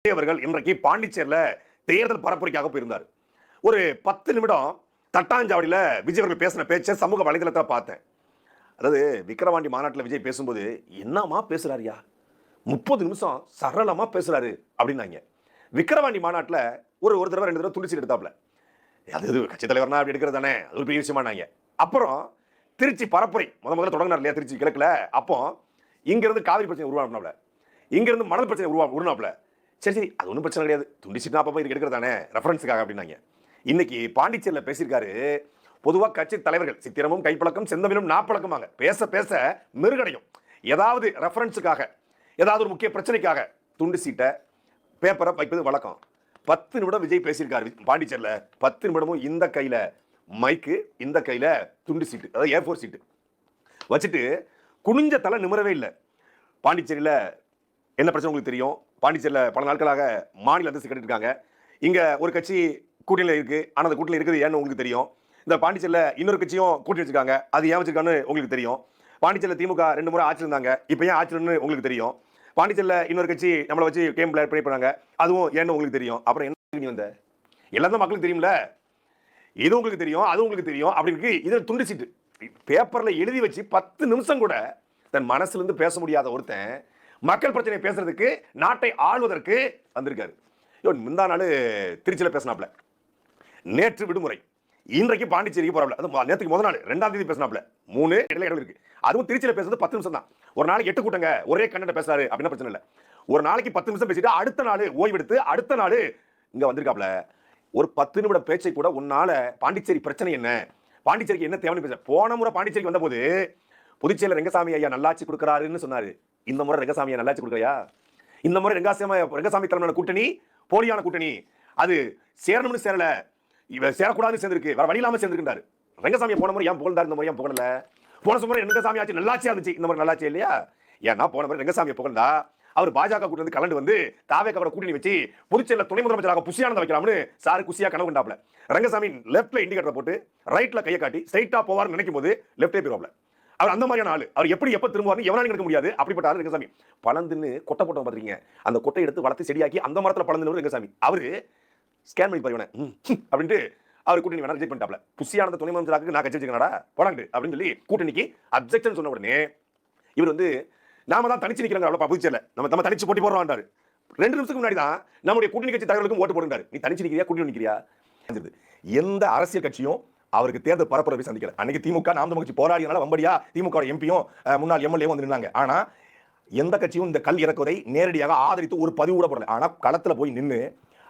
அவர்கள் இன்றைக்கு பாண்டிச்சேரியில தேர்தல் பரப்புரைக்காக போயிருந்தார். ஒரு 10 நிமிடம் தட்டாஞ்சாவடியில விஜய் அவர்கள் பேசின பேச்சை சமூக வலைதளத்துல பார்த்தேன். அதாவது விக்கிரவாண்டி மாநாட்டில் விஜய் பேசும்போது என்னமா பேசுறாருயா, 30 நிமிஷம் சரளமா பேசுறாரு அப்படின்னாங்க. விக்கிரவாண்டி மாநாட்டில் ஒரு தடவை 2 தடவை துண்டிச்சு எடுத்தாப்ல. அது கட்சி தலைவர்னா அப்படி எடுக்கிறது தானே, அது ஒரு பெரிய விஷயமானாங்க. அப்புறம் திருச்சி பரப்புரை முதல்ல தொடங்கினார் இல்லையா திருச்சி கிழக்குல. அப்போ இங்க இருந்து காவிரி பிரச்சனை உருவானாப்ல, இங்க இருந்து மணல் பிரச்சனை உருவானாப்ல. சரி அது ஒன்றும் பிரச்சனை கிடையாது, துண்டிச்சுட்டு அப்போ இதுக்கு எடுக்கிறது தானே ரெஃபரன்ஸுக்காக அப்படின்னாங்க. இன்னைக்கு பாண்டிச்சேரியில் பேசியிருக்காரு. பொதுவாக கட்சி தலைவர்கள் சித்திரமும் கைப்பழக்கம் செந்தமிழும் நாப்பழக்கமாங்க பேச பேச மிருகடையும். ஏதாவது ரெஃபரன்ஸுக்காக ஏதாவது ஒரு முக்கிய பிரச்சனைக்காக துண்டு சீட்டை பேப்பரை வைப்பது வழக்கம். 10 நிமிடம் விஜய் பேசியிருக்காரு பாண்டிச்சேரியில். 10 நிமிடமும் இந்த கையில மைக்கு, இந்த கையில துண்டு சீட்டு, அதாவது A4 சீட்டு வச்சுட்டு குனிஞ்ச தலை நிமிரவே இல்லை. பாண்டிச்சேரியில் என்ன பிரச்சனை உங்களுக்கு தெரியும். பாண்டிச்சேரியில் பல நாட்களாக மாநில அந்தஸ்து கேட்டு இருக்காங்க. இங்க ஒரு கட்சி கூட்டணியில் இருக்கு, ஆனால் அந்த கூட்டணியில் இருக்குது ஏன்னு உங்களுக்கு தெரியும். இந்த பாண்டிச்சேரியில் இன்னொரு கட்சியும் கூட்டி வச்சிருக்காங்க, அது ஏன் வச்சிருக்கான்னு உங்களுக்கு தெரியும். பாண்டிச்சேரியில் திமுக 2 முறை ஆட்சி இருந்தாங்க, இப்போ ஏன் ஆட்சின்னு உங்களுக்கு தெரியும். பாண்டிச்சேரியில் இன்னொரு கட்சி நம்மளை வச்சு கேம் ப்ளே பண்ணாங்க, அதுவும் ஏன்னு உங்களுக்கு தெரியும். அப்புறம் என்ன வந்த எல்லாம் தான் மக்களுக்கு தெரியும்ல, இது உங்களுக்கு தெரியும் அது உங்களுக்கு தெரியும். அப்படி இருக்கு இதில் துண்டு சீட்டு பேப்பர்ல எழுதி வச்சு 10 நிமிஷம் கூட தன் மனசுல இருந்து பேச முடியாத ஒருத்தன் மக்கள் பிரச்சனை பேசுறதுக்கு, நாட்டை ஆளுவதற்கு வந்திருக்காரு. முந்தா நாள் திருச்சியில் பேசினாப்ல, நேற்று விடுமுறை, இன்றைக்கு பாண்டிச்சேரிக்கு போறாப்ல. அது நேற்றுக்கு முதல் நாள் 2ஆம் தேதி பேசினாப்ல. 3 இடம் இருக்கு. அதுவும் திருச்சியில் பேசுறது 10 நிமிஷம் தான். ஒரு நாளைக்கு 8 கூட்டங்க ஒரே கண்டென்ட் பேசுறாரு அப்படின்னா பிரச்சனை இல்லை. ஒரு நாளைக்கு 10 நிமிஷம் பேசிட்டு அடுத்த நாள் ஓய்வெடுத்து அடுத்த நாள் இங்க வந்திருக்காப்ல. ஒரு 10 நிமிட பேச்சை கூட உன்னால பாண்டிச்சேரி பிரச்சனை என்ன, பாண்டிச்சேரிக்கு என்ன தேவைன்னு பேச. போன முறை பாண்டிச்சேரிக்கு வந்த போது புதுச்சேரியில் ரெங்கசாமி ஐயா நல்லாட்சி கொடுக்கிறாருன்னு சொன்னாரு. இந்த முறை ரெங்கசாமி நல்லாட்சி கொடுக்கறியா? இந்த முறை ரெங்கசாமி தலைமையிலான கூட்டணி போலியான கூட்டணி, அது சேரணும்னு சேரல, சேரக்கூடாதுன்னு சேர்ந்திருக்கு, வேற வழி இல்லாம சேர்ந்திருக்காரு. ரெங்கசாமியை போன முறை ஏன் புகழ்ந்தார், இந்த முறை ஏன் புகழல? போன முறை ரெங்கசாமி ஆட்சி நல்லாட்சியா இருந்துச்சு, இந்த முறை நல்லாட்சி இல்லையா? ஏன்னா போன முறை ரெங்கசாமியை புகழ்ந்தா அவர் பாஜக கூட்டணி வந்து கலந்து வந்து தாவேக்காவோட கூட்டணி வச்சு புதுச்சேரியில் துணை முதலமைச்சராக புசியானந்த வைக்கலாம்னு சாரு குசியா கனவு கண்டாப்ல. ரெங்கசாமி லெப்ட்ல இண்டிகேட்டர் போட்டு ரைட்ல கையை காட்டி ஸ்ட்ரைட்டா போவார்னு நினைக்கும் போது லெப்டே போயிருவாப்ல. அவர் அந்த மாதிரியான ஆளு. அவர் எப்ப திரும்புவார்னு எவனாலும் எடுக்க முடியாது. அப்படிப்பட்ட ஆளு ரெங்கசாமி. பழந்துன்னு கொட்டை போட்டோம் பாத்தீங்க, அந்த கொட்டை எடுத்து வளர்த்து செடியாக்கி அந்த மரத்துல பழந்துன்னு ரெங்கசாமி. அவரு ஸ்கேன் பண்ணி பாருவன அப்படின்ட்டு அவர் கூட்டணி வேணா ரிஜெக்ட் பண்ணிட்டாப்ல. புசியானந்த துணை முதலமைச்சராக நான் கட்சி வச்சுக்கணடா போடாண்டு அப்படின்னு சொல்லி கூட்டணிக்கு அப்ஜெக்ஷன் சொன்ன உடனே இவர் வந்து நாம தான் தனிச்சு நிக்கிறோம் புதுச்சேரியில், நம்ம தனிச்சு போட்டி போடுறோம்ன்றாரு. 2 நிமிஷத்துக்கு முன்னாடி தான் நம்முடைய கூட்டணி கட்சி தலைவர்களுக்கும் ஓட்டு போடுறாரு. நீ தனிச்சு நிக்கிறியா கூட்டணி நிக்கிறியா? எந்த அரசியல் கட்சியும் அவருக்கு தேர்தல் பரப்புரை சந்திக்கல. அன்னைக்கு திமுக நாம் தமிழ் கட்சி போராடினால வம்படியா திமுக எம்பியும் முன்னாள் எம்எல்ஏவும் வந்து நின்னாங்க. ஆனா எந்த கட்சியும் இந்த கல் இறக்குவதை நேரடியாக ஆதரித்து ஒரு பதிவு கூட போடல. ஆனா களத்துல போய் நின்று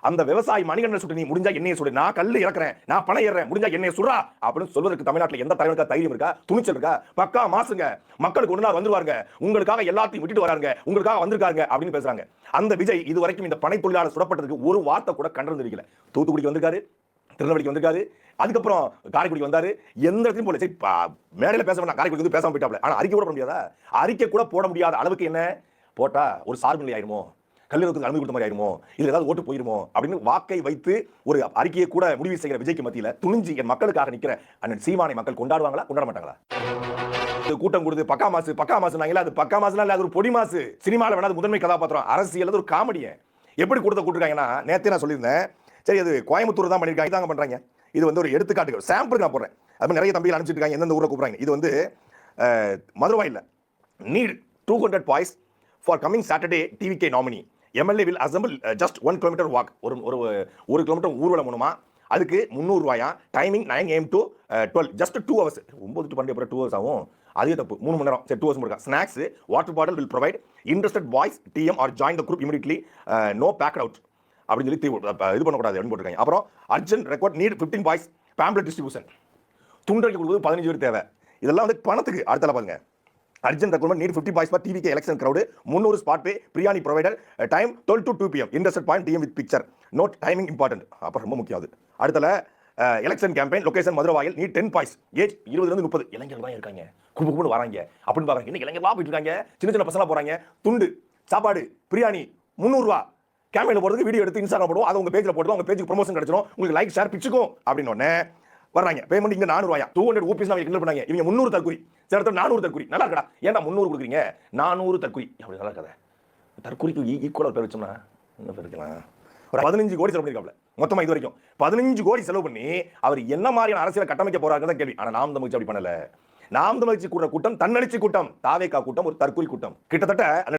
அந்த விவசாயி மணிகண்டன் சுட்டு நீ முடிஞ்சா என்னைய சுடு, நான் கல் இறக்குறேன், நான் பணம் ஏறேன், முடிஞ்சா என்னைய சுடுறா அப்படின்னு சொல்வதற்கு தமிழ்நாட்டில் எந்த தலைவருக்கா தைரியம் இருக்கா, துணிச்சல் இருக்கா? பக்கா மாசுங்க, மக்களுக்கு ஒண்ணு வந்துருவாங்க, உங்களுக்காக எல்லாத்தையும் விட்டுட்டு வராங்க, உங்களுக்காக வந்திருக்காங்க அப்படின்னு பேசுறாங்க. அந்த விஜய் இதுவரைக்கும் இந்த பனை தொழிலாளர் சுடப்பட்டதுக்கு ஒரு வார்த்தை கூட கண்டனம் தெரிவிக்கல. தூத்துக்குடிக்கு வந்திருக்காரு, திருநெல்வேலிக்கு வந்திருக்காரு, அதுக்கப்புறம் காரைக்குடிக்கு வந்தாரு, எந்த இடத்தையும் போல. சரி மேடையில் பேச வேண்டாம், காரைக்குடி வந்து பேசாம போயிட்டாப்ல. ஆனா அறிக்கை கூட போட முடியாதா? அறிக்கை கூட போட முடியாத அளவுக்கு என்ன போட்டா ஒரு சார்பு நிலை ஆயிருமோ, கல்லூரிக்கு அனுமதி கொடுத்த மாதிரி ஆயிருமோ, இதுல ஏதாவது ஓட்டு போயிருமோ அப்படின்னு வாக்கை வைத்து ஒரு அறிக்கையை கூட முடிவு செய்கிற விஜய்க்கு மத்தியில துணிஞ்சு என் மக்களுக்காக நிக்கிற அண்ணன் சீமானை மக்கள் கொண்டாடுவாங்களா, கொண்டாட மாட்டாங்களா? கூட்டம் கொடுத்து பக்கா மாசு அது பக்கா மாசுலாம் இல்ல, அது ஒரு பொடி மாசு. சினிமாவில் வேணா முதன்மை கதாபாத்திரம், அரசியல் ஒரு காமெடியை எப்படி கொடுத்த கூட்டிருக்காங்கன்னா நேத்தே நான் சொல்லியிருந்தேன். சரி அது கோயம்புத்தூர் தான் பண்ணிருக்காங்க, இதாங்க பண்றாங்க. இது வந்து ஒரு எடுத்துக்காட்டு சாம்பிள் நான் போடுறேன். அது நிறைய தம்பிகள் அனுப்பிச்சிட்டு இருக்காங்க, எந்தெந்த ஊரில் கூப்பிடுறாங்க. இது வந்து மதுரவாயில் need 200 boys for coming Saturday TVK nominee MLA will assemble just 1 kilometre walk. ஒரு கிலோமீட்டர் ஊர்வலம் மூலமா அதுக்கு 300 ரூபாயா. Timing 9 AM to 12, just 2 hours. 9 to 12 2 hours ஆகும், அதே தப்பு. 3 மணி நேரம், சரி 2 hours இருக்கா. Snacks water bottle will provide, interested boys DM or join the group immediately, no back out அப்படின்னு சொல்லி இது பண்ணக்கூடாது அப்படின்னு போட்டிருக்காங்க. அப்புறம் urgent record need 15 boys pamphlet distribution, துண்டறிக்கை கொடுக்குறது 15 பேர் தேவை. இதெல்லாம் வந்து பணத்துக்கு. அடுத்தல பாருங்க, urgent recruitment need 50 boys for TVK election crowd, 300 spot pay, biryani provider, time 12 to 2 PM, interested point DM with picture, note timing important. அப்புறம் ரொம்ப முக்கியம் அது. அடுத்தல election campaign location Maduravoyal, need 10 boys, age 20 to 30. இளைஞர்கள் தான் இருக்காங்க, குடும்பம் வராங்க அப்படின்னு பாருங்க. இன்னைக்கு இளைஞர்களா போயிட்டு இருக்காங்க, சின்ன பசங்களா போறாங்க. துண்டு சாப்பாடு பிரியாணி 300 ரூபா. கேம்பெயினில் போடுறதுக்கு வீடியோ எடுத்து இன்ஸ்டாகிராம் போடுவோம், அதை உங்க பேஜில் போடுவோம், உங்க பேஜுக்கு ப்ரொமோஷன் கிடைச்சிடும், உங்களுக்கு லைக் ஷேர் பிச்சுக்கும் அப்படின்னு ஒன்று வர்றாங்க. பேமெண்ட் இங்க 400 ரூபாயா, 200 ரூபீஸ் கிண்டல் பண்ணாங்க. இவங்க 300 தற்குறி, சில இடத்துல 400 தற்குறி. நல்லா இருக்கடா, ஏன்டா 300 கொடுக்குறீங்க, 400 தற்குறி அப்படி நல்லா இருக்காத. தற்குறிக்கு ஈக்குவலாக பேர் வச்சோம்னா என்ன இருக்கலாம் ஒரு 15 கோடி செலவு பண்ணிருக்காப்ல மொத்தமா இது வரைக்கும் 15 கோடி செலவு பண்ணி அவர் என்ன மாதிரியான அரசியலை கட்டமைக்க போறாருன்னு கேள்வி. ஆனா நாம் தமிழ் அப்படி பண்ணல. நாம் தமிழ் கூட்டம் தன்னெழுச்சி கூட்டம், தாவேகா கூட்டம் ஒரு தற்கொலை கூட்டம். கிட்டத்தட்ட